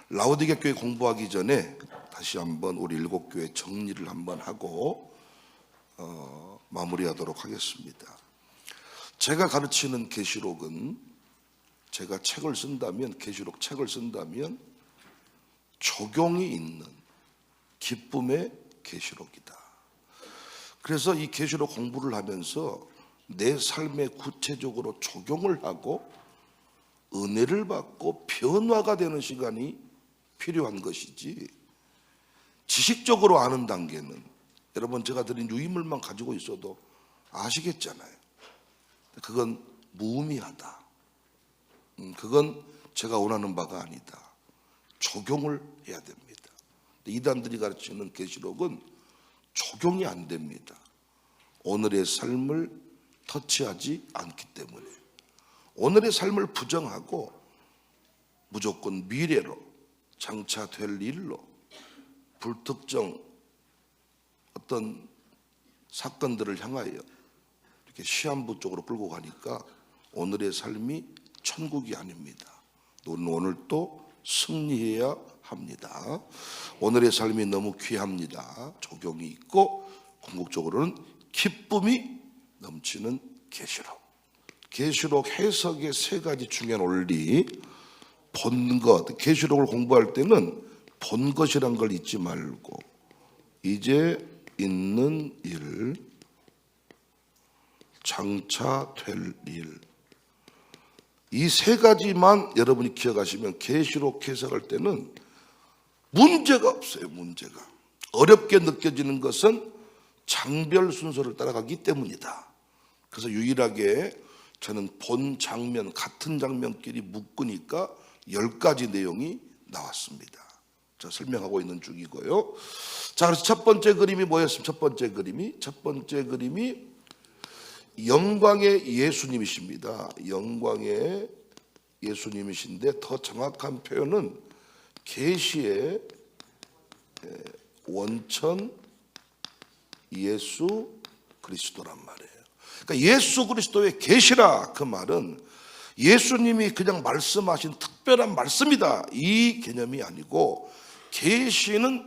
라오디게 교회 공부하기 전에 다시 한번 우리 7교회 정리를 한번 하고 마무리하도록 하겠습니다. 제가 가르치는 계시록은, 제가 계시록 책을 쓴다면 적용이 있는 기쁨의 계시록이다. 그래서 이 계시록 공부를 하면서 내 삶에 구체적으로 적용을 하고 은혜를 받고 변화가 되는 시간이 필요한 것이지, 지식적으로 아는 단계는 여러분 제가 드린 유인물만 가지고 있어도 아시겠잖아요. 그건 무의미하다. 그건 제가 원하는 바가 아니다. 적용을 해야 됩니다. 이단들이 가르치는 계시록은 적용이 안 됩니다. 오늘의 삶을 터치하지 않기 때문에. 오늘의 삶을 부정하고 무조건 미래로, 장차 될 일로, 불특정 어떤 사건들을 향하여 이렇게 시한부 쪽으로 끌고 가니까 오늘의 삶이 천국이 아닙니다. 우리는 오늘 또 승리해야 합니다. 오늘의 삶이 너무 귀합니다. 적용이 있고 궁극적으로는 기쁨이 넘치는 계시록. 계시록 해석의 3가지 중요한 원리. 본 것, 계시록을 공부할 때는 본 것이란 걸 잊지 말고 이제 있는 일, 장차 될 일, 이 3가지만 여러분이 기억하시면 계시록 해석할 때는 문제가 없어요. 문제가 어렵게 느껴지는 것은 장별 순서를 따라가기 때문이다. 그래서 유일하게 저는 본 장면, 같은 장면끼리 묶으니까 10가지 내용이 나왔습니다. 자, 설명하고 있는 중이고요. 자, 그래서 첫 번째 그림이 뭐였습니까? 첫 번째 그림이 영광의 예수님이십니다. 영광의 예수님이신데 더 정확한 표현은 계시의 원천 예수 그리스도란 말이에요. 그러니까 예수 그리스도의 계시라, 그 말은 예수님이 그냥 말씀하신 특별한 말씀이다, 이 개념이 아니고 계시는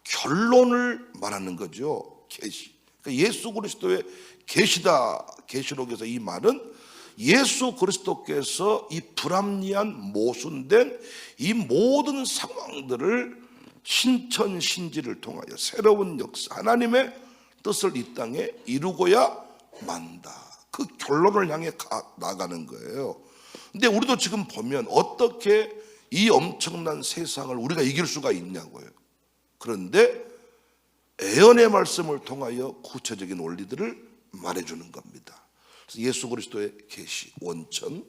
결론을 말하는 거죠. 계시. 그러니까 예수 그리스도의 계시다. 계시록에서 이 말은 예수 그리스도께서 이 불합리한 모순된 이 모든 상황들을 신천신지를 통하여 새로운 역사, 하나님의 뜻을 이 땅에 이루고야 만다. 그 결론을 향해 나가는 거예요. 근데 우리도 지금 보면 어떻게 이 엄청난 세상을 우리가 이길 수가 있냐고요. 그런데 예언의 말씀을 통하여 구체적인 원리들을 말해주는 겁니다. 그래서 예수 그리스도의 계시 원천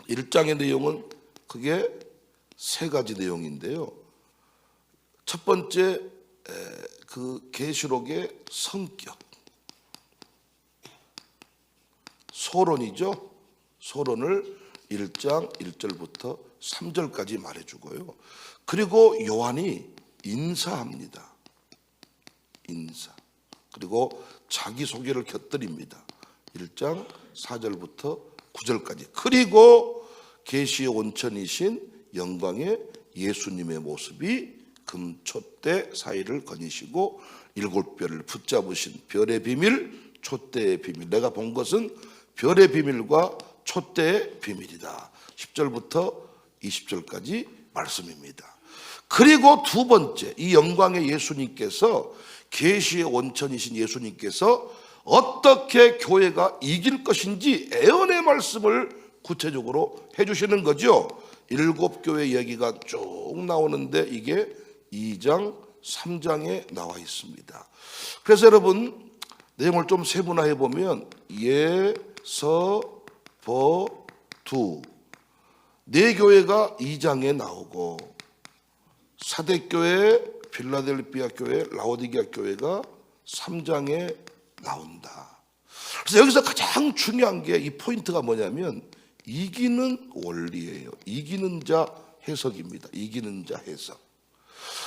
1장의 내용은 그게 3가지 내용인데요. 첫 번째, 그 계시록의 성격, 소론이죠. 소론을 1장 1절부터 3절까지 말해주고요. 그리고 요한이 인사합니다. 인사. 그리고 자기소개를 곁들입니다. 1장 4절부터 9절까지. 그리고 계시의 원천이신 영광의 예수님의 모습이 금촛대 사이를 거니시고 7별을 붙잡으신 별의 비밀, 촛대의 비밀. 내가 본 것은 별의 비밀과 촛대의 비밀이다. 10절부터 20절까지 말씀입니다. 그리고 두 번째, 이 영광의 예수님께서, 계시의 원천이신 예수님께서 어떻게 교회가 이길 것인지 예언의 말씀을 구체적으로 해주시는 거죠. 7교회 얘기가 쭉 나오는데 이게 2장, 3장에 나와 있습니다. 그래서 여러분 내용을 좀 세분화해 보면 서, 버, 두, 4교회가 2장에 나오고 사대교회, 필라델피아 교회, 라오디게아 교회가 3장에 나온다. 그래서 여기서 가장 중요한 게, 이 포인트가 뭐냐면 이기는 원리예요. 이기는 자 해석입니다. 이기는 자 해석.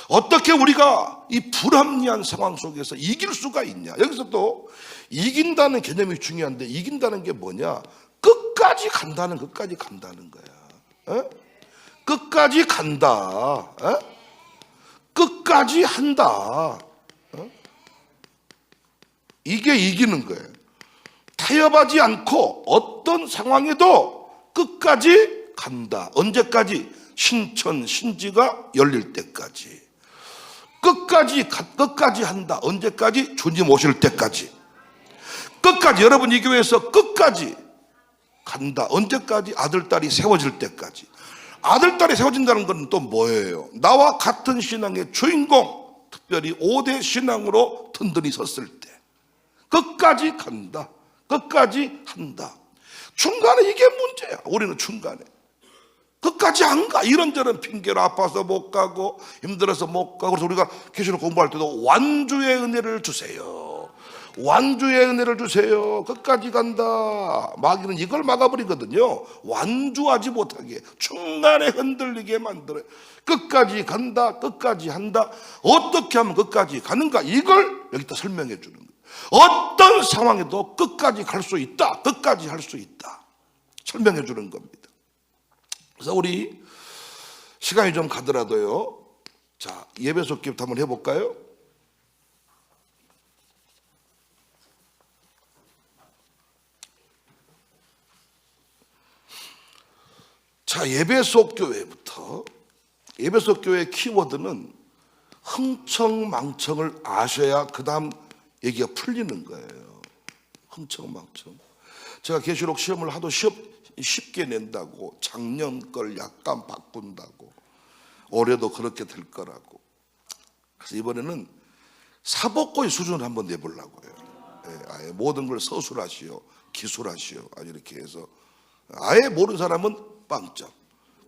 어떻게 우리가 이 불합리한 상황 속에서 이길 수가 있냐. 여기서 또 이긴다는 개념이 중요한데, 이긴다는 게 뭐냐? 끝까지 간다는 거야. 끝까지 간다. 끝까지 한다. 이게 이기는 거예요. 타협하지 않고 어떤 상황에도 끝까지 간다. 언제까지? 신천 신지가 열릴 때까지. 끝까지 한다. 언제까지? 주님 오실 때까지. 끝까지. 여러분 이 교회에서 끝까지 간다. 언제까지? 아들딸이 세워질 때까지. 아들딸이 세워진다는 건 또 뭐예요? 나와 같은 신앙의 주인공, 특별히 5대 신앙으로 든든히 섰을 때 끝까지 간다. 끝까지 한다. 중간에 이게 문제야. 우리는 중간에 끝까지 안 가. 이런저런 핑계로 아파서 못 가고 힘들어서 못 가고. 그래서 우리가 계시록 공부할 때도 완주의 은혜를 주세요. 완주의 은혜를 주세요. 끝까지 간다. 마귀는 이걸 막아버리거든요. 완주하지 못하게, 중간에 흔들리게 만들어요. 끝까지 간다. 끝까지 한다. 어떻게 하면 끝까지 가는가? 이걸 여기다 설명해 주는 거예요. 어떤 상황에도 끝까지 갈 수 있다. 끝까지 할 수 있다. 설명해 주는 겁니다. 그래서 우리 시간이 좀 가더라도요. 자, 예배소 기부터 한번 해볼까요? 자, 예배소 교회부터. 예배소 교회의 키워드는 흥청망청을 아셔야 그 다음 얘기가 풀리는 거예요. 흥청망청. 제가 계시록 시험을 하도 쉽게 낸다고, 작년 걸 약간 바꾼다고, 올해도 그렇게 될 거라고. 그래서 이번에는 사법고의 수준을 한번 내보려고요. 아예 모든 걸 서술하시오, 기술하시오, 아주 이렇게 해서 아예 모르는 사람은 빵점,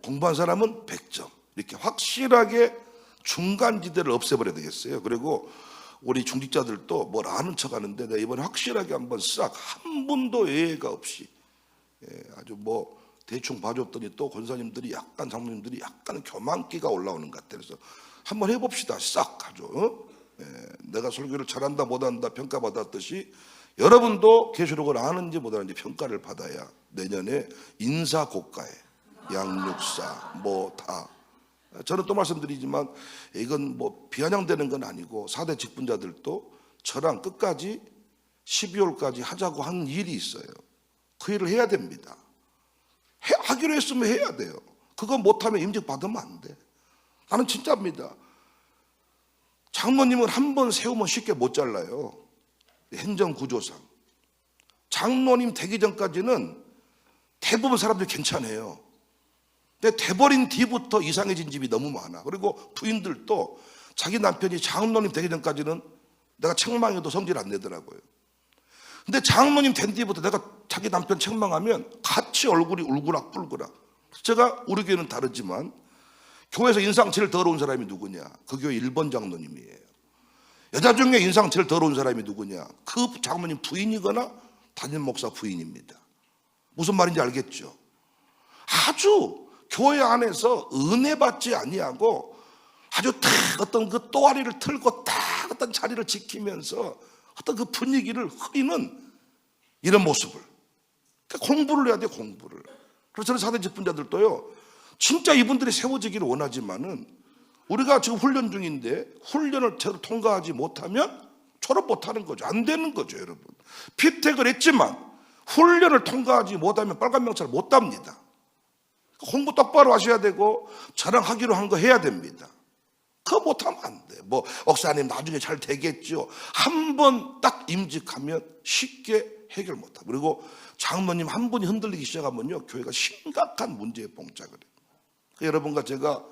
공부한 사람은 100점, 이렇게 확실하게 중간지대를 없애버려야 되겠어요. 그리고 우리 중직자들도 뭘 아는 척 하는데 내가 이번에 확실하게 한번 싹 한 분도 예외가 없이 아주 뭐 대충 봐줬더니 또 권사님들이 약간 장로님들이 약간 교만기가 올라오는 것 같아요. 그래서 한번 해봅시다. 싹 하죠. 내가 설교를 잘한다 못한다 평가받았듯이 여러분도 계시록을 아는지 못하는지 평가를 받아야 내년에 인사고과에 양육사 뭐 다. 저는 또 말씀드리지만 이건 뭐 비아냥되는 건 아니고 4대 직분자들도 저랑 끝까지 12월까지 하자고 한 일이 있어요. 그 일을 해야 됩니다. 하기로 했으면 해야 돼요. 그거 못하면 임직 받으면 안 돼. 나는 진짜입니다. 장로님은 한 번 세우면 쉽게 못 잘라요. 행정구조상. 장로님 되기 전까지는 대부분 사람들이 괜찮아요. 근데 돼버린 뒤부터 이상해진 집이 너무 많아. 그리고 부인들도 자기 남편이 장로님 되기 전까지는 내가 책망해도 성질 안 내더라고요. 근데 장로님 된 뒤부터 내가 자기 남편 책망하면 같이 얼굴이 울그락불그락. 제가 우리 교회는 다르지만 교회에서 인상 제일 더러운 사람이 누구냐? 그 교회 1번 장로님이에요. 여자 중에 인상 제일 더러운 사람이 누구냐? 그 장로님 부인이거나 담임 목사 부인입니다. 무슨 말인지 알겠죠? 아주 교회 안에서 은혜 받지 아니하고 아주 딱 어떤 그 또아리를 틀고 딱 어떤 자리를 지키면서 어떤 그 분위기를 흐리는 이런 모습을. 그러니까 공부를 해야 돼, 공부를. 그래서 저는 4대 직분자들도요, 진짜 이분들이 세워지기를 원하지만은 우리가 지금 훈련 중인데 훈련을 제대로 통과하지 못하면 졸업 못하는 거죠. 안 되는 거죠, 여러분. 피택을 했지만 훈련을 통과하지 못하면 빨간 명찰을 못 답니다. 공부 똑바로 하셔야 되고 저랑 하기로 한 거 해야 됩니다. 그거 못하면 안 돼. 뭐 목사님 나중에 잘 되겠죠. 한 번 딱 임직하면 쉽게 해결 못하고. 그리고 장로님 한 분이 흔들리기 시작하면요, 교회가 심각한 문제에 봉착을 해요. 여러분과 제가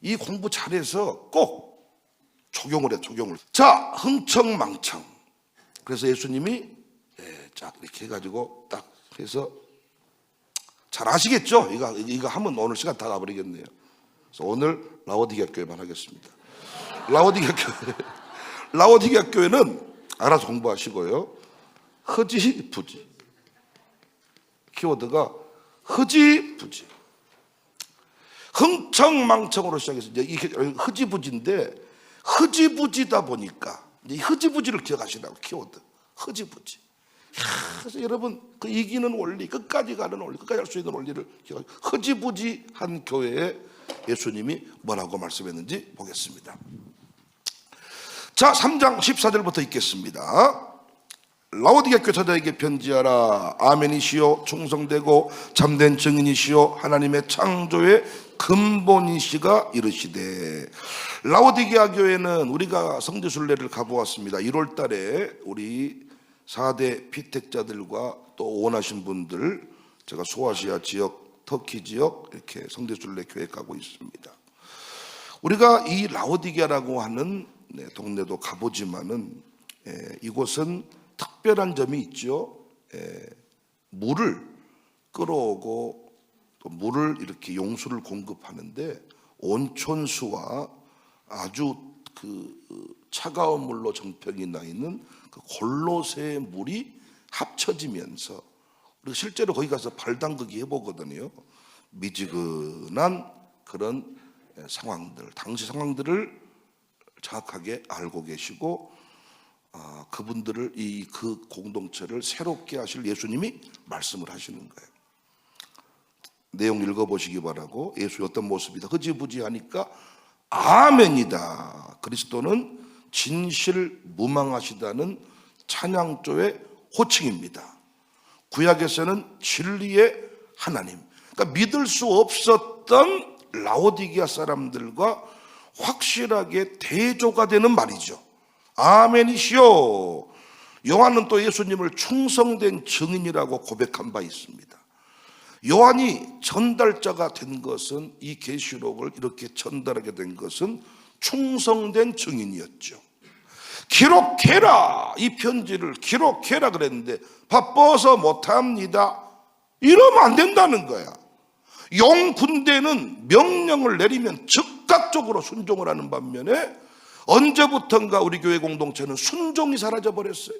이 공부 잘해서 꼭 적용을 해, 적용을. 자, 흥청망청. 그래서 예수님이 쫙 이렇게 해가지고 딱 해서 잘 아시겠죠? 이거 하면 오늘 시간 다 가버리겠네요. 그래서 오늘 라오디게아 교회만 하겠습니다. 라오디게아 교회는 알아서 공부하시고요. 흐지부지. 키워드가 흐지부지. 흥청망청으로 시작해서 이제 이게 흐지부지인데 흐지부지다 보니까 이 흐지부지를 기억하시라고 키워드. 흐지부지. 그래서 여러분, 그 이기는 원리, 끝까지 가는 원리, 끝까지 할 수 있는 원리를 흐지부지한 교회에 예수님이 뭐라고 말씀했는지 보겠습니다. 자, 3장 14절부터 읽겠습니다. 라오디게 교사들에게 편지하라. 아멘이시요 충성되고 참된 증인이시요 하나님의 창조의 근본이시가 이르시되. 라오디게아 교회는 우리가 성지순례를 가보았습니다. 1월 달에 우리 4대 피택자들과 또 원하신 분들, 제가 소아시아 지역, 터키 지역 이렇게 성지순례 교회 가고 있습니다. 우리가 이 라오디게아라고 하는 동네도 가보지만은 이곳은 특별한 점이 있죠. 물을 끌어오고 또 물을 이렇게 용수를 공급하는데 온천수와 아주 그 차가운 물로 정평이 나 있는 그 골로새의 물이 합쳐지면서 우리가 실제로 거기 가서 발 담그기 해보거든요. 미지근한 그런 상황들, 당시 상황들을 정확하게 알고 계시고 그분들을 그 공동체를 새롭게 하실 예수님이 말씀을 하시는 거예요. 내용 읽어보시기 바라고. 예수의 어떤 모습이다. 흐지부지하니까 아멘이다. 그리스도는 진실무망하시다는 찬양조의 호칭입니다. 구약에서는 진리의 하나님, 그러니까 믿을 수 없었던 라오디게아 사람들과 확실하게 대조가 되는 말이죠. 아멘이시오. 요한은 또 예수님을 충성된 증인이라고 고백한 바 있습니다. 요한이 전달자가 된 것은, 이 계시록을 이렇게 전달하게 된 것은 충성된 증인이었죠. 기록해라, 이 편지를 기록해라 그랬는데 바빠서 못합니다, 이러면 안 된다는 거야. 용 군대는 명령을 내리면 즉각적으로 순종을 하는 반면에 언제부턴가 우리 교회 공동체는 순종이 사라져 버렸어요.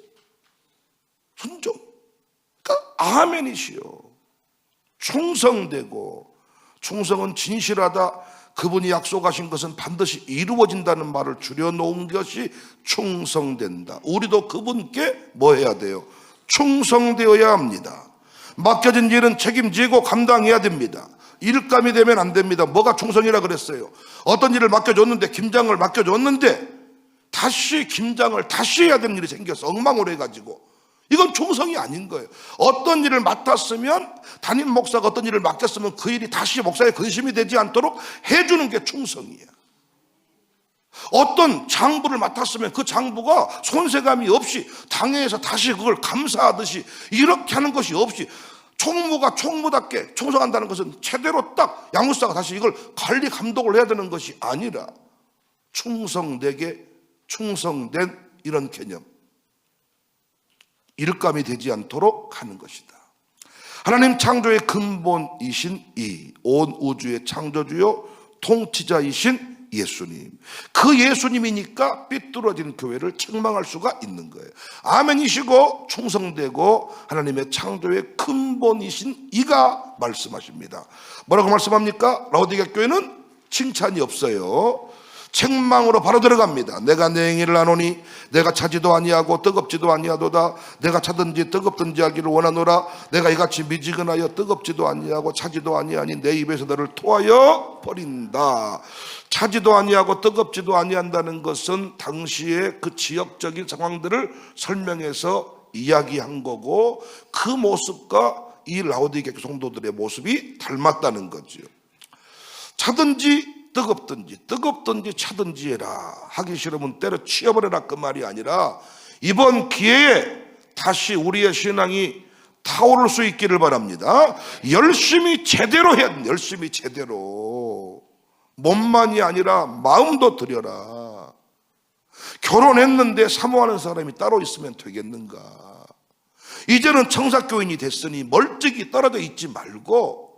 순종. 그러니까 아멘이시요. 충성되고, 충성은 진실하다, 그분이 약속하신 것은 반드시 이루어진다는 말을 줄여놓은 것이 충성된다. 우리도 그분께 뭐 해야 돼요? 충성되어야 합니다. 맡겨진 일은 책임지고 감당해야 됩니다. 일감이 되면 안 됩니다. 뭐가 충성이라 그랬어요? 어떤 일을 맡겨줬는데, 김장을 맡겨줬는데 다시 김장을 다시 해야 되는 일이 생겨서 엉망으로 해가지고, 이건 충성이 아닌 거예요. 어떤 일을 맡았으면, 담임 목사가 어떤 일을 맡겼으면 그 일이 다시 목사의 근심이 되지 않도록 해주는 게 충성이에요. 어떤 장부를 맡았으면 그 장부가 손색감이 없이 당회에서 다시 그걸 감사하듯이 이렇게 하는 것이 없이, 총무가 총무답게 충성한다는 것은 제대로 딱 양무사가 다시 이걸 관리 감독을 해야 되는 것이 아니라 충성되게 충성된 이런 개념, 일감이 되지 않도록 하는 것이다. 하나님 창조의 근본이신 이 온 우주의 창조주요 통치자이신 예수님, 그 예수님이니까 삐뚤어진 교회를 책망할 수가 있는 거예요. 아멘이시고 충성되고 하나님의 창조의 근본이신 이가 말씀하십니다. 뭐라고 말씀합니까? 라오디게아 교회는 칭찬이 없어요. 책망으로 바로 들어갑니다. 내가 내 행위를 아노니 내가 차지도 아니하고 뜨겁지도 아니하도다. 내가 차든지 뜨겁든지 하기를 원하노라. 내가 이같이 미지근하여 뜨겁지도 아니하고 차지도 아니하니 내 입에서 너를 토하여 버린다. 차지도 아니하고 뜨겁지도 아니한다는 것은 당시의 그 지역적인 상황들을 설명해서 이야기한 거고, 그 모습과 이 라오디게아 성도들의 모습이 닮았다는 거죠. 차든지 뜨겁든지 차든지 해라. 하기 싫으면 때려치워버려라, 그 말이 아니라 이번 기회에 다시 우리의 신앙이 타오를 수 있기를 바랍니다. 열심히 제대로 해야 돼. 열심히 제대로. 몸만이 아니라 마음도 들여라. 결혼했는데 사모하는 사람이 따로 있으면 되겠는가? 이제는 청사교인이 됐으니 멀찍이 떨어져 있지 말고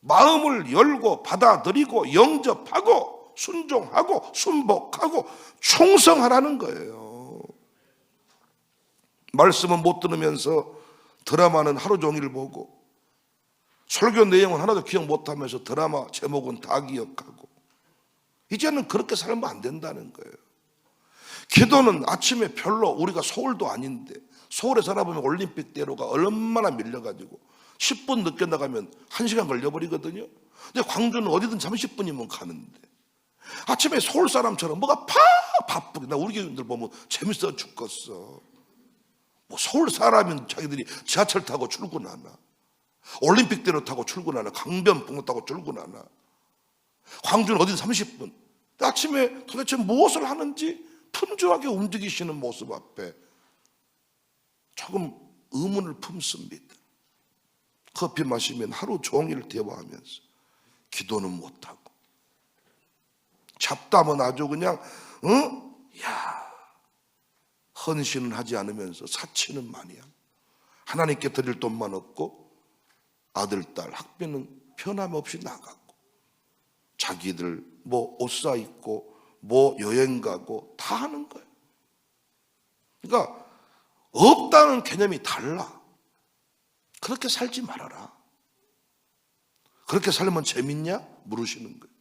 마음을 열고 받아들이고 영접하고 순종하고 순복하고 충성하라는 거예요. 말씀은 못 들으면서 드라마는 하루 종일 보고, 설교 내용은 하나도 기억 못하면서 드라마 제목은 다 기억하고, 이제는 그렇게 살면 안 된다는 거예요. 기도는 아침에 별로, 우리가 서울도 아닌데 서울에 살아보면 올림픽대로가 얼마나 밀려가지고 10분 늦게 나가면 1시간 걸려버리거든요. 근데 광주는 어디든 30분이면 가는데 아침에 서울 사람처럼 뭐가 바쁘게, 나 우리 교인들 보면 재밌어 죽겠어. 뭐 서울 사람은 자기들이 지하철 타고 출근하나, 올림픽대로 타고 출근하나, 강변북로 타고 출근하나, 광주는 어디든 30분. 아침에 도대체 무엇을 하는지 분주하게 움직이시는 모습 앞에 조금 의문을 품습니다. 커피 마시면 하루 종일 대화하면서 기도는 못하고, 잡담은 아주 그냥 헌신은 하지 않으면서 사치는 많이 하고, 하나님께 드릴 돈만 없고 아들, 딸 학비는 변함없이 나가고, 자기들 뭐 옷 사 입고 뭐 여행 가고 다 하는 거예요. 그러니까 없다는 개념이 달라. 그렇게 살지 말아라. 그렇게 살면 재밌냐? 물으시는 거예요.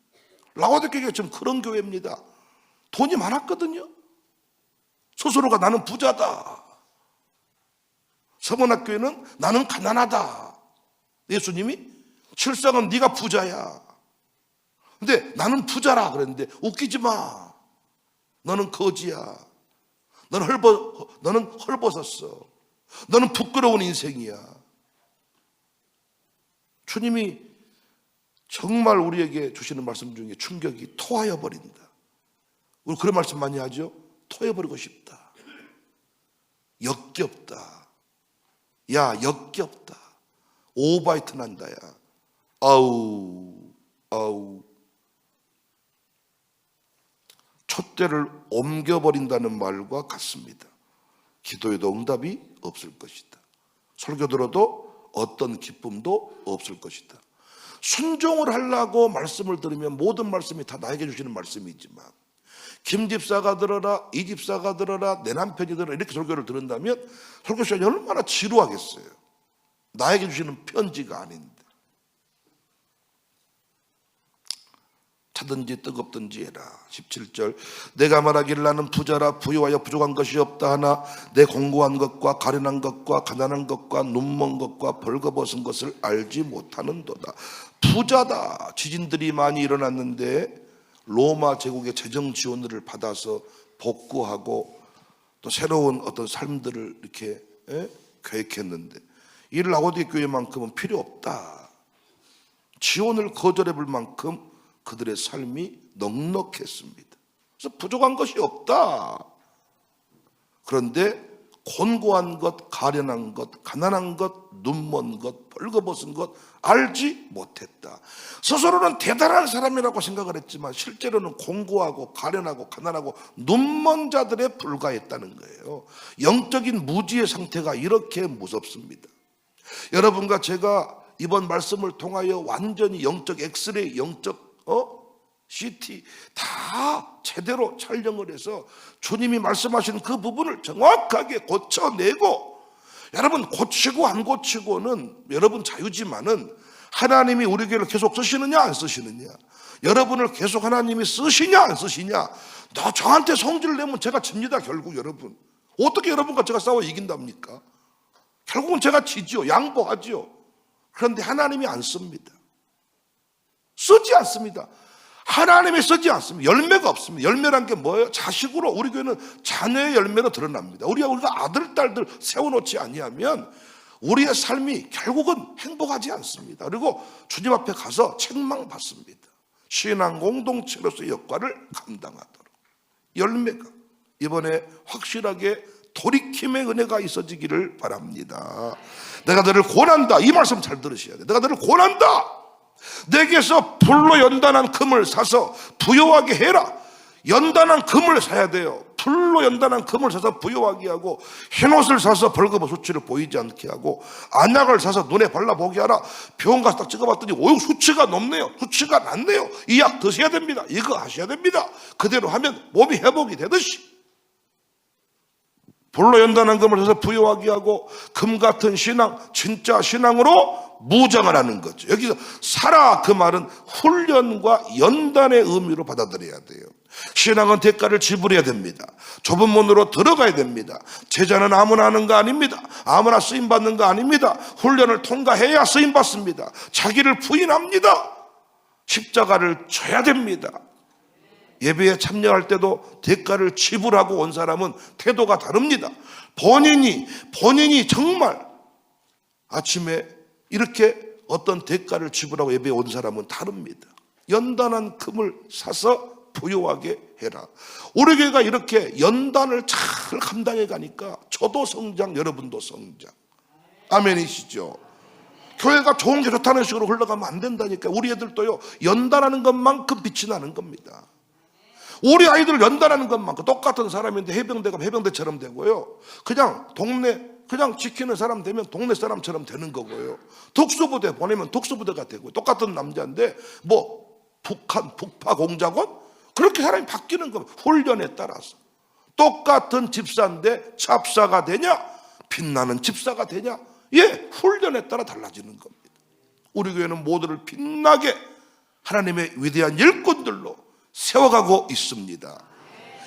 라오디게가 지금 그런 교회입니다. 돈이 많았거든요. 스스로가 나는 부자다. 서문학교에는 나는 가난하다. 예수님이 실상은 네가 부자야. 근데 나는 부자라 그랬는데 웃기지 마. 너는 거지야. 너는 헐벗었어. 너는 부끄러운 인생이야. 주님이 정말 우리에게 주시는 말씀 중에 충격이 토하여 버린다. 우리 그런 말씀 많이 하죠. 토해버리고 싶다. 역겹다. 야, 역겹다. 오바이트 난다. 야, 아우. 촛대를 옮겨버린다는 말과 같습니다. 기도에도 응답이 없을 것이다. 설교 들어도 어떤 기쁨도 없을 것이다. 순종을 하려고 말씀을 들으면 모든 말씀이 다 나에게 주시는 말씀이지만, 김 집사가 들어라, 이 집사가 들어라, 내 남편이 들어라, 이렇게 설교를 들은다면 설교 시간이 얼마나 지루하겠어요. 나에게 주시는 편지가 아닌데. 차든지 뜨겁든지 해라. 17절, 내가 말하기를 나는 부자라 부유하여 부족한 것이 없다 하나 내 공고한 것과 가련한 것과 가난한 것과 눈먼 것과 벌거벗은 것을 알지 못하는도다. 부자다. 지진들이 많이 일어났는데 로마 제국의 재정 지원을 받아서 복구하고 또 새로운 어떤 삶들을 이렇게 계획했는데 이 라오디게 교회만큼은 필요 없다. 지원을 거절해 볼 만큼 그들의 삶이 넉넉했습니다. 그래서 부족한 것이 없다. 그런데 곤고한 것, 가련한 것, 가난한 것, 눈먼 것, 벌거벗은 것 알지 못했다. 스스로는 대단한 사람이라고 생각을 했지만 실제로는 곤고하고 가련하고 가난하고 눈먼 자들에 불과했다는 거예요. 영적인 무지의 상태가 이렇게 무섭습니다. 여러분과 제가 이번 말씀을 통하여 완전히 영적 엑스레이, 영적 CT 다 제대로 촬영을 해서 주님이 말씀하신 그 부분을 정확하게 고쳐내고, 여러분 고치고 안 고치고는 여러분 자유지만은 하나님이 우리 교회를 계속 쓰시느냐 안 쓰시느냐, 여러분을 계속 하나님이 쓰시냐 안 쓰시냐, 너 저한테 성질을 내면 제가 집니다. 결국 여러분 어떻게 여러분과 제가 싸워 이긴답니까? 결국은 제가 지지요, 양보하지요. 그런데 하나님이 안 씁니다. 쓰지 않습니다. 하나님이 쓰지 않습니다. 열매가 없습니다. 열매란 게 뭐예요? 자식으로, 우리 교회는 자녀의 열매로 드러납니다. 우리가 아들, 딸들 세워놓지 아니하면 우리의 삶이 결국은 행복하지 않습니다. 그리고 주님 앞에 가서 책망받습니다. 신앙 공동체로서의 역할을 감당하도록. 열매가 이번에 확실하게 돌이킴의 은혜가 있어지기를 바랍니다. 내가 너를 권한다. 이 말씀 잘 들으셔야 돼요. 내가 너를 권한다. 내게서 불로 연단한 금을 사서 부요하게 해라. 연단한 금을 사야 돼요. 불로 연단한 금을 사서 부요하게 하고, 흰옷을 사서 벌거벗 수치를 보이지 않게 하고, 안약을 사서 눈에 발라보게 하라. 병원 가서 딱 찍어봤더니 오육 수치가 높네요. 수치가 낮네요. 이 약 드셔야 됩니다. 이거 하셔야 됩니다. 그대로 하면 몸이 회복이 되듯이 불로 연단한 금을 사서 부요하게 하고, 금 같은 신앙, 진짜 신앙으로 무장을 하는 거죠. 여기서 사라 그 말은 훈련과 연단의 의미로 받아들여야 돼요. 신앙은 대가를 지불해야 됩니다. 좁은 문으로 들어가야 됩니다. 제자는 아무나 하는 거 아닙니다. 아무나 쓰임받는 거 아닙니다. 훈련을 통과해야 쓰임받습니다. 자기를 부인합니다. 십자가를 져야 됩니다. 예배에 참여할 때도 대가를 지불하고 온 사람은 태도가 다릅니다. 본인이 정말 아침에 이렇게 어떤 대가를 지불하고 예배에 온 사람은 다릅니다. 연단한 금을 사서 부요하게 해라. 우리 교회가 이렇게 연단을 잘 감당해 가니까 저도 성장, 여러분도 성장. 아멘이시죠? 교회가 좋은 게 좋다는 식으로 흘러가면 안 된다니까. 우리 애들도요, 연단하는 것만큼 빛이 나는 겁니다. 우리 아이들 연단하는 것만큼 똑같은 사람인데 해병대 가면 해병대처럼 되고요. 그냥 동네 그냥 지키는 사람 되면 동네 사람처럼 되는 거고요. 특수부대 보내면 특수부대가 되고, 똑같은 남자인데 뭐 북한 북파공작원 그렇게 사람이 바뀌는 겁니다. 훈련에 따라서. 똑같은 집사인데 잡사가 되냐 빛나는 집사가 되냐, 훈련에 따라 달라지는 겁니다. 우리 교회는 모두를 빛나게 하나님의 위대한 일꾼들로 세워가고 있습니다.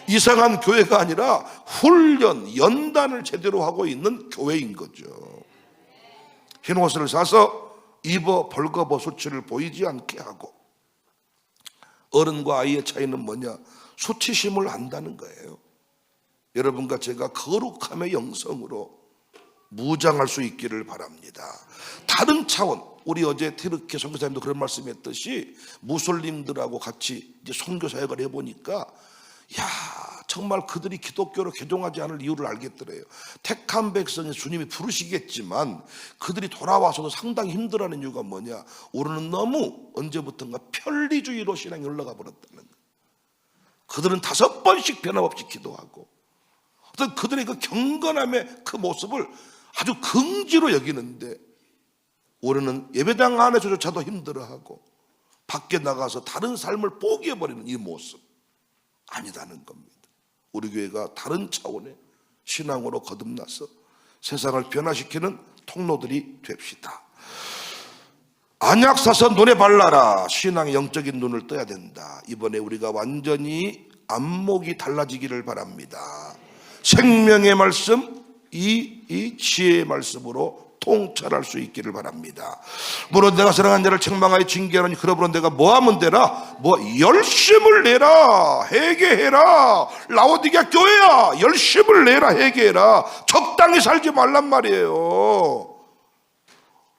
이상한 교회가 아니라 훈련, 연단을 제대로 하고 있는 교회인 거죠. 흰 옷을 사서 입어 벌거벗 수치를 보이지 않게 하고, 어른과 아이의 차이는 뭐냐? 수치심을 안다는 거예요. 여러분과 제가 거룩함의 영성으로 무장할 수 있기를 바랍니다. 다른 차원, 우리 어제 테르케 선교사님도 그런 말씀했듯이 무슬림들하고 같이 이제 선교 사역을 해보니까 정말 그들이 기독교로 개종하지 않을 이유를 알겠더래요. 택한 백성에 주님이 부르시겠지만 그들이 돌아와서도 상당히 힘들어하는 이유가 뭐냐? 우리는 너무 언제부턴가 편리주의로 신앙이 올라가 버렸다는 거예요. 그들은 5번씩 변함없이 기도하고, 어떤 그들의 그 경건함의 그 모습을 아주 긍지로 여기는데, 우리는 예배당 안에서조차도 힘들어하고 밖에 나가서 다른 삶을 포기해버리는 이 모습 아니다는 겁니다. 우리 교회가 다른 차원의 신앙으로 거듭나서 세상을 변화시키는 통로들이 됩시다. 안약 사서 눈에 발라라. 신앙의 영적인 눈을 떠야 된다. 이번에 우리가 완전히 안목이 달라지기를 바랍니다. 생명의 말씀, 이 지혜의 말씀으로 통찰할 수 있기를 바랍니다. 물론 내가 사랑한 자를 책망하여 징계하노니 그러므로 내가 뭐하면 되라? 열심을 내라, 회개해라. 라오디게아 교회야, 열심을 내라, 회개해라. 적당히 살지 말란 말이에요.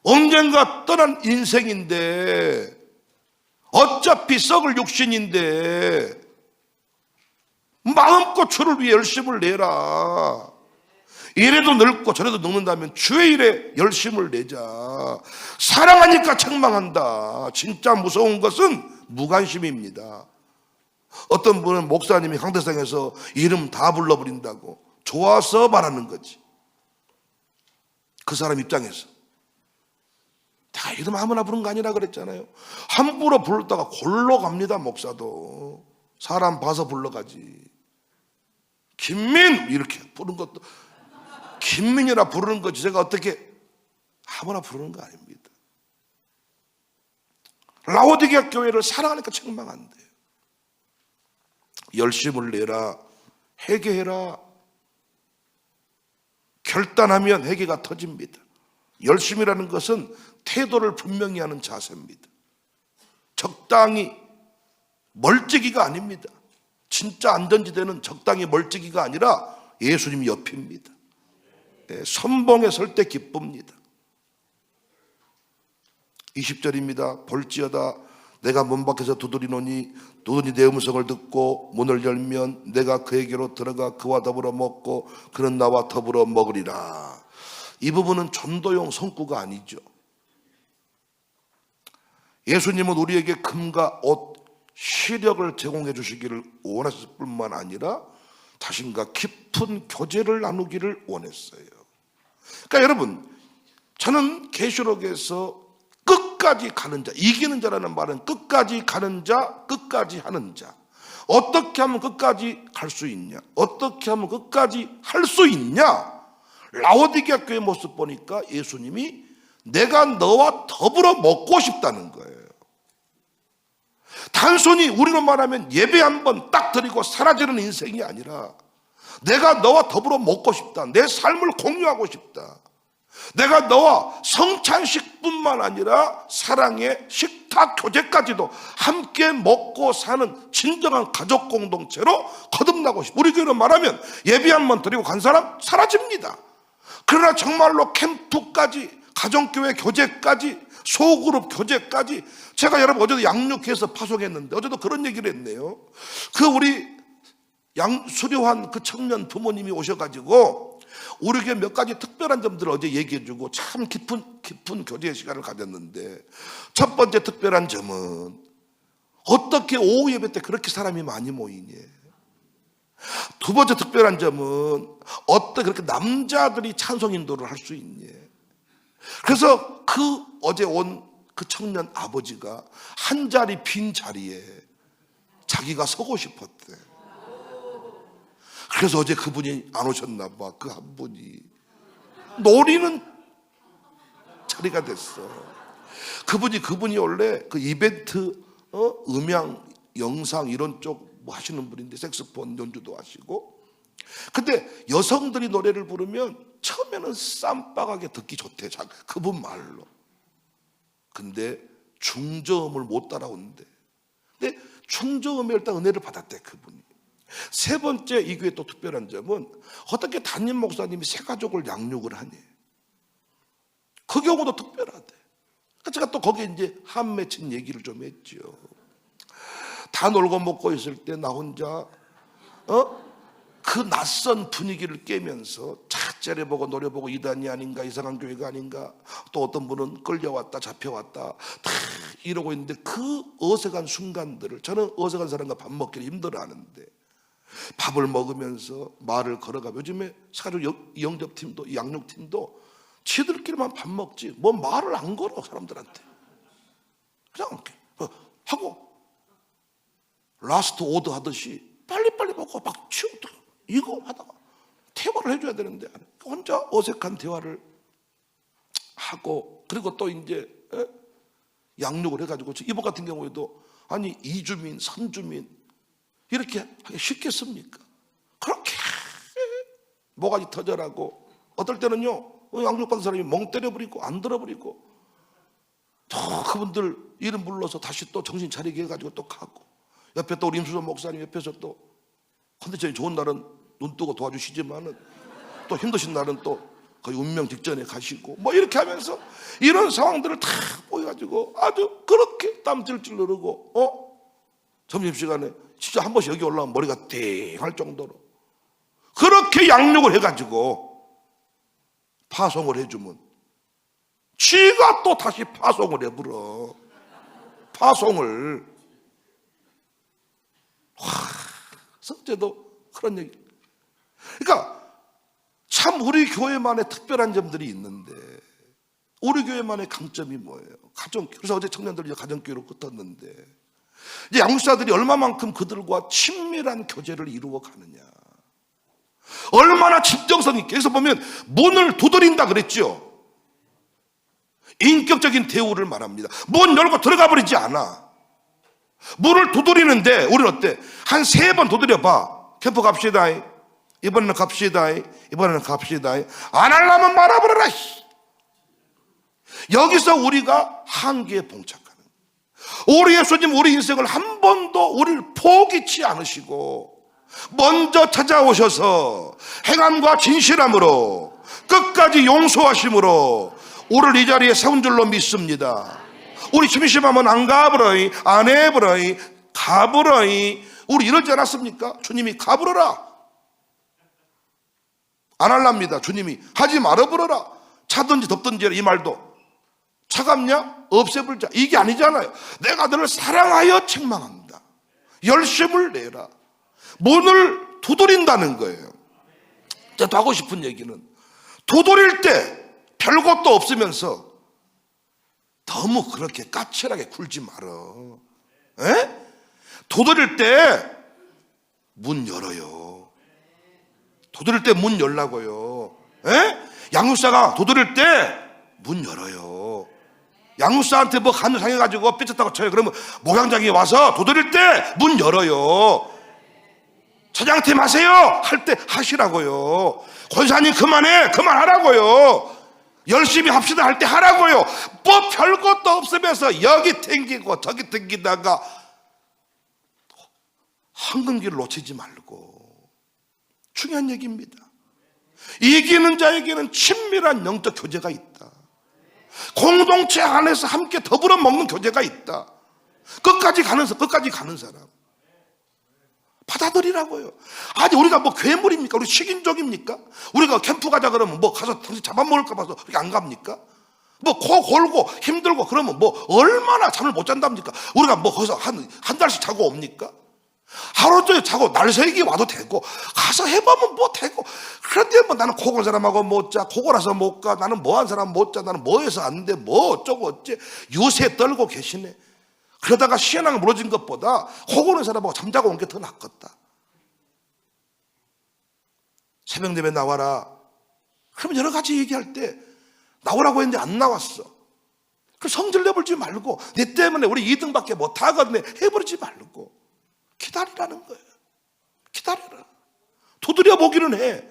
언젠가 떠난 인생인데, 어차피 썩을 육신인데 마음껏 주를 위해 열심을 내라. 이래도 늙고 저래도 늙는다면 주의 일에 열심을 내자. 사랑하니까 책망한다. 진짜 무서운 것은 무관심입니다. 어떤 분은 목사님이 강대상에서 이름 다 불러버린다고 좋아서 말하는 거지. 그 사람 입장에서 내가 이름 아무나 부른 거 아니라 그랬잖아요. 함부로 불렀다가 골로 갑니다. 목사도 사람 봐서 불러가지. 김민 이렇게 부른 것도 김민이라 부르는 거지, 제가 어떻게 아무나 부르는 거 아닙니다. 라오디게아 교회를 사랑하니까 책망한대요. 열심을 내라, 회개해라. 결단하면 회개가 터집니다. 열심이라는 것은 태도를 분명히 하는 자세입니다. 적당히 멀찍이가 아닙니다. 진짜 안전지대는 적당히 멀찍이가 아니라 예수님 옆입니다. 선봉에 설 때 기쁩니다. 20절입니다. 볼지어다 내가 문 밖에서 두드리노니 누구니 내 음성을 듣고 문을 열면 내가 그에게로 들어가 그와 더불어 먹고 그는 나와 더불어 먹으리라. 이 부분은 전도용 성구가 아니죠. 예수님은 우리에게 금과 옷, 시력을 제공해 주시기를 원하셨을 뿐만 아니라 자신과 깊은 교제를 나누기를 원했어요. 그러니까 여러분, 저는 계시록에서 끝까지 가는 자, 이기는 자라는 말은 끝까지 가는 자, 끝까지 하는 자. 어떻게 하면 끝까지 갈 수 있냐? 어떻게 하면 끝까지 할 수 있냐? 라오디게아 교회 모습 보니까 예수님이 내가 너와 더불어 먹고 싶다는 거예요. 단순히 우리로 말하면 예배 한 번 딱 드리고 사라지는 인생이 아니라 내가 너와 더불어 먹고 싶다. 내 삶을 공유하고 싶다. 내가 너와 성찬식뿐만 아니라 사랑의 식탁 교제까지도 함께 먹고 사는 진정한 가족 공동체로 거듭나고 싶다. 우리 교회로 말하면 예배 한 번 드리고 간 사람 사라집니다. 그러나 정말로 캠프까지, 가정교회 교제까지, 소그룹 교제까지, 제가 여러분 어제도 양육회에서 파송했는데 어제도 그런 얘기를 했네요. 그 우리 수료한 그 청년 부모님이 오셔가지고 우리 교회 몇 가지 특별한 점들을 어제 얘기해주고 참 깊은 교제 시간을 가졌는데, 첫 번째 특별한 점은 어떻게 오후 예배 때 그렇게 사람이 많이 모이니? 두 번째 특별한 점은 어떻게 그렇게 남자들이 찬송 인도를 할 수 있니? 그래서 그 어제 온 그 청년 아버지가 한 자리 빈 자리에 자기가 서고 싶었대. 그래서 어제 그분이 안 오셨나 봐. 그 한 분이 노리는 자리가 됐어. 그분이 원래 그 이벤트, 음향, 영상 이런 쪽 뭐 하시는 분인데 색소폰 연주도 하시고. 근데 여성들이 노래를 부르면 처음에는 쌈박하게 듣기 좋대, 그분 말로. 근데 중저음을 못 따라오는데, 근데 중저음에 일단 은혜를 받았대, 그분이. 세 번째, 이 교회 또 특별한 점은 어떻게 담임 목사님이 세 가족을 양육을 하니? 그 경우도 특별하대. 제가 또 거기에 이제 한 맺힌 얘기를 좀 했죠. 다 놀고 먹고 있을 때 나 혼자 그 낯선 분위기를 깨면서 째려보고 노려보고 이단이 아닌가, 이상한 교회가 아닌가, 또 어떤 분은 끌려왔다 잡혀왔다 다 이러고 있는데, 그 어색한 순간들을, 저는 어색한 사람과 밥 먹기를 힘들어하는데 밥을 먹으면서 말을 걸어가면, 요즘에 사주 영접팀도 양육팀도 지들끼리만 밥 먹지 뭐 말을 안 걸어 사람들한테. 그냥 이렇게 하고 라스트 오더 하듯이 빨리빨리 먹고 막 치우고 이거 하다가 대화를 해줘야 되는데 혼자 어색한 대화를 하고, 그리고 또 이제 양육을 해가지고, 이번 같은 경우에도 아니 이주민, 선주민 이렇게 하기 쉽겠습니까? 그렇게 뭐가지 터져라고, 어떨 때는요 양육받은 사람이 멍 때려버리고 안 들어버리고, 또 그분들 이름 불러서 다시 또 정신 차리게 해가지고 또 가고, 옆에 또 우리 임수정 목사님 옆에서 또 컨디션이 좋은 날은 눈 뜨고 도와주시지만은 또 힘드신 날은 또 거의 운명 직전에 가시고, 뭐 이렇게 하면서 이런 상황들을 다 보여가지고 아주 그렇게 땀 찔찔 흐르고, 점심시간에 진짜 한 번씩 여기 올라오면 머리가 띵할 정도로 그렇게 양육을 해가지고 파송을 해주면 지가 또 다시 파송을 해버려. 파송을. 석재도 그런 얘기. 그러니까 참 우리 교회만의 특별한 점들이 있는데, 우리 교회만의 강점이 뭐예요? 그래서 어제 청년들이 가정교회로 붙었는데, 이제 양육사들이 얼마만큼 그들과 친밀한 교제를 이루어 가느냐, 얼마나 진정성 있게. 그래서 보면 문을 두드린다 그랬죠. 인격적인 대우를 말합니다. 문 열고 들어가 버리지 않아. 문을 두드리는데 우리는 어때? 한 3번 두드려봐. 캠프 갑시다, 이번에는 갑시다, 이번에는 갑시다. 안 하려면 말아버려라. 여기서 우리가 한계에 봉착하는, 우리 예수님 우리 인생을 한 번도 우리를 포기치 않으시고 먼저 찾아오셔서 행함과 진실함으로 끝까지 용서하심으로 우리를 이 자리에 세운 줄로 믿습니다. 우리 심심하면 안 가버려이, 안 해버려이, 가버려이. 우리 이러지 않았습니까? 주님이 가버려라, 안 할랍니다. 주님이 하지 말아버려라. 차든지 덥든지. 이 말도 차갑냐? 없애버리자, 이게 아니잖아요. 내가 너를 사랑하여 책망합니다. 열심을 내라. 문을 두드린다는 거예요. 제가 또 하고 싶은 얘기는, 두드릴 때 별것도 없으면서 너무 그렇게 까칠하게 굴지 말어. 두드릴 때 문 열어요. 두드릴 때 문 열라고요. 양육사가 두드릴 때 문 열어요. 양육사한테 뭐 간을 상해가지고 삐쳤다고 쳐요. 그러면 목양장이 와서 도드릴 때 문 열어요. 차장팀 하세요 할 때 하시라고요. 권사님 그만하라고요. 열심히 합시다 할 때 하라고요. 뭐 별것도 없으면서 여기 튕기고 저기 튕기다가 황금기를 놓치지 말고. 중요한 얘기입니다. 이기는 자에게는 친밀한 영적 교제가 있다. 공동체 안에서 함께 더불어 먹는 교제가 있다. 끝까지 가는 사람 받아들이라고요. 아니 우리가 뭐 괴물입니까? 우리 식인종입니까? 우리가 캠프 가자 그러면 뭐 가서 당신 잡아먹을까 봐서 이렇게 안 갑니까? 뭐 코 골고 힘들고 그러면 뭐 얼마나 잠을 못 잔답니까? 우리가 뭐 거기서 한 달씩 자고 옵니까? 하루 종일 자고 날새기 와도 되고 가서 해보면 뭐 되고. 그런데 뭐 나는 코골 사람하고 못 자, 코골아서 못 가, 나는 뭐한 사람 못 자, 나는 뭐 해서 안 돼, 뭐 어쩌고 어째 유세 떨고 계시네. 그러다가 신앙 무너진 것보다 코고는 사람하고 잠자고 온 게 더 낫겠다. 새벽 예배 나와라. 그러면 여러 가지 얘기할 때 나오라고 했는데 안 나왔어. 그 성질 내버리지 말고 내 때문에 우리 2등밖에 못하거든요 해버리지 말고 기다리라는 거예요. 기다려라. 두드려 보기는 해.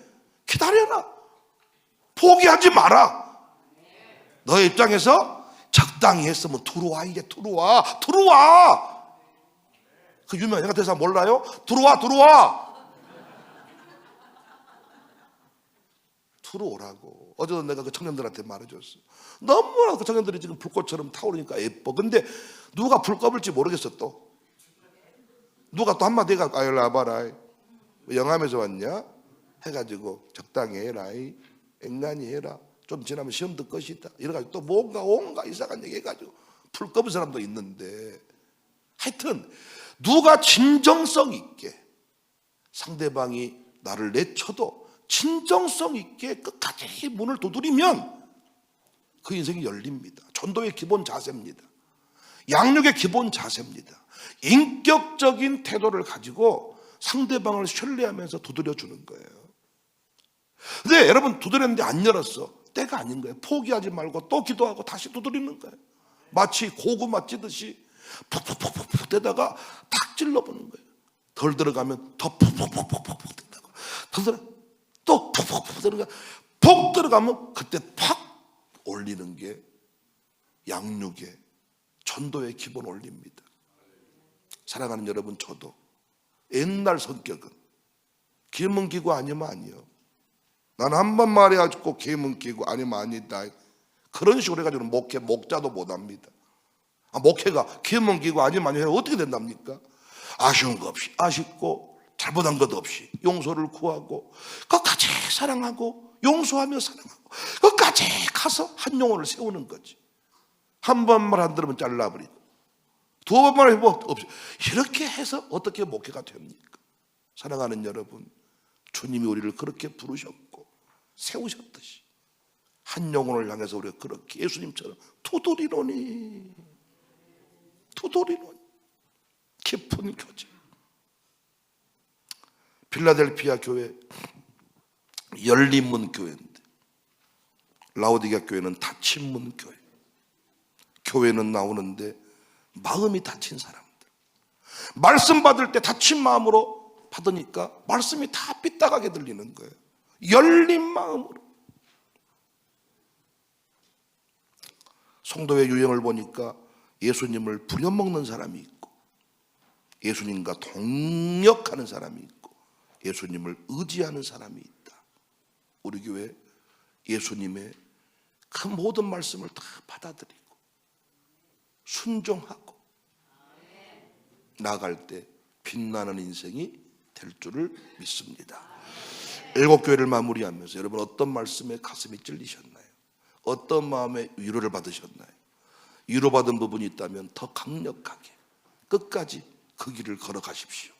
기다려라. 포기하지 마라. 너의 입장에서 적당히 했으면 들어와. 이제 들어와. 그 유명한 영화 대사 몰라요? 들어오라고. 어제도 내가 그 청년들한테 말해줬어. 너무나 그 청년들이 지금 불꽃처럼 타오르니까 예뻐. 근데 누가 불 꺼볼지 모르겠어. 또 누가 또 한마디 해가 아유 라바라 영암에서 왔냐 해가지고 적당히 해라. 앵간히 해라. 좀 지나면 시험도 것이다. 이래가지고 또 뭔가 온갖 이상한 얘기 해가지고 불 꺼본 사람도 있는데, 하여튼 누가 진정성 있게 상대방이 나를 내쳐도 진정성 있게 끝까지 문을 두드리면 그 인생이 열립니다. 전도의 기본 자세입니다. 양육의 기본 자세입니다. 인격적인 태도를 가지고 상대방을 신뢰하면서 두드려주는 거예요. 근데 여러분 두드렸는데 안 열었어. 때가 아닌 거예요. 포기하지 말고 또 기도하고 다시 두드리는 거예요. 마치 고구마 찌듯이 푹푹푹푹 대다가 탁 찔러보는 거예요. 덜 들어가면 더 푹푹푹푹푹 대다가 더 들어 또 푹푹푹 들어가 푹 들어가면 그때 팍 올리는 게 양육의 전도의 기본 원리입니다. 사랑하는 여러분, 저도 옛날 성격은 기문기고 아니면 아니요. 난 한 번 말해가지고 기문기고 아니면 아니다. 그런 식으로 해가지고 목자도 못합니다. 목회가 기문기고 아니면 아니요. 어떻게 된답니까? 아쉬운 거 없이, 아쉽고 잘못한 것 없이 용서를 구하고 끝까지 사랑하고 용서하며 사랑하고 끝까지 가서 한 영혼을 세우는 거지. 한 번만 안 들으면 잘라버리고 두 번만 해보면 없이. 이렇게 해서 어떻게 목회가 됩니까? 사랑하는 여러분, 주님이 우리를 그렇게 부르셨고 세우셨듯이 한 영혼을 향해서 우리가 그렇게 예수님처럼 두드리노니 깊은 교제. 필라델피아 교회 열린 문 교회인데 라오디게아 교회는 닫힌 문 교회. 교회는 나오는데 마음이 닫힌 사람들, 말씀 받을 때 닫힌 마음으로 받으니까 말씀이 다 삐딱하게 들리는 거예요. 열린 마음으로. 성도의 유형을 보니까 예수님을 부려먹는 사람이 있고 예수님과 동역하는 사람이 있고 예수님을 의지하는 사람이 있다. 우리 교회 예수님의 그 모든 말씀을 다 받아들이고 순종하고 나아갈 때 빛나는 인생이 될 줄을 믿습니다. 7교회를 마무리하면서 여러분 어떤 말씀에 가슴이 찔리셨나요? 어떤 마음에 위로를 받으셨나요? 위로받은 부분이 있다면 더 강력하게 끝까지 그 길을 걸어가십시오.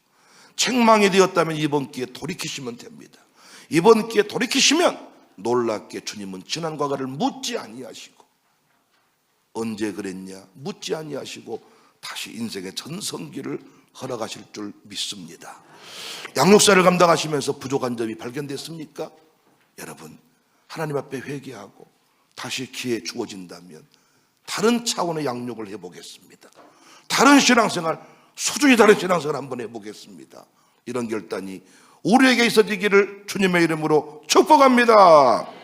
책망이 되었다면 이번 기회에 돌이키시면 됩니다. 이번 기회에 돌이키시면 놀랍게 주님은 지난 과거를 묻지 아니하시고 언제 그랬냐 묻지 아니하시고 다시 인생의 전성기를 허락하실 줄 믿습니다. 양육사를 감당하시면서 부족한 점이 발견됐습니까? 여러분 하나님 앞에 회개하고 다시 기회 주어진다면 다른 차원의 양육을 해보겠습니다. 다른 신앙생활, 수준이 다른 신앙생활 한번 해보겠습니다. 이런 결단이 우리에게 있어지기를 주님의 이름으로 축복합니다.